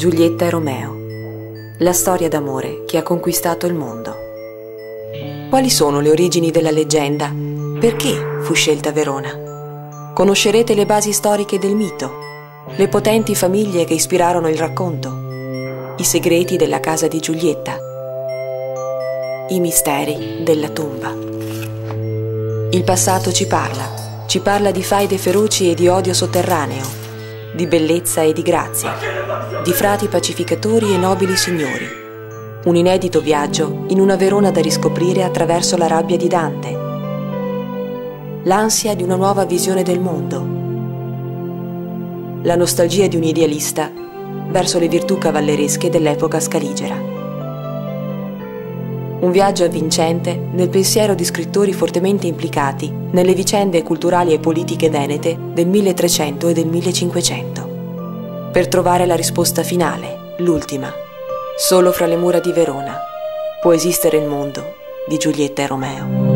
Giulietta e Romeo. La storia d'amore che ha conquistato il mondo. Quali sono le origini della leggenda? Perché fu scelta Verona? Conoscerete le basi storiche del mito, le potenti famiglie che ispirarono il racconto, i segreti della casa di Giulietta, i misteri della tomba. Il passato ci parla di faide feroci e di odio sotterraneo, di bellezza e di grazia, di frati pacificatori e nobili signori. Un inedito viaggio in una Verona da riscoprire attraverso la rabbia di Dante, l'ansia di una nuova visione del mondo, la nostalgia di un idealista verso le virtù cavalleresche dell'epoca scaligera. Un viaggio avvincente nel pensiero di scrittori fortemente implicati nelle vicende culturali e politiche venete del 1300 e del 1500, per trovare la risposta finale, l'ultima. Solo fra le mura di Verona può esistere il mondo di Giulietta e Romeo.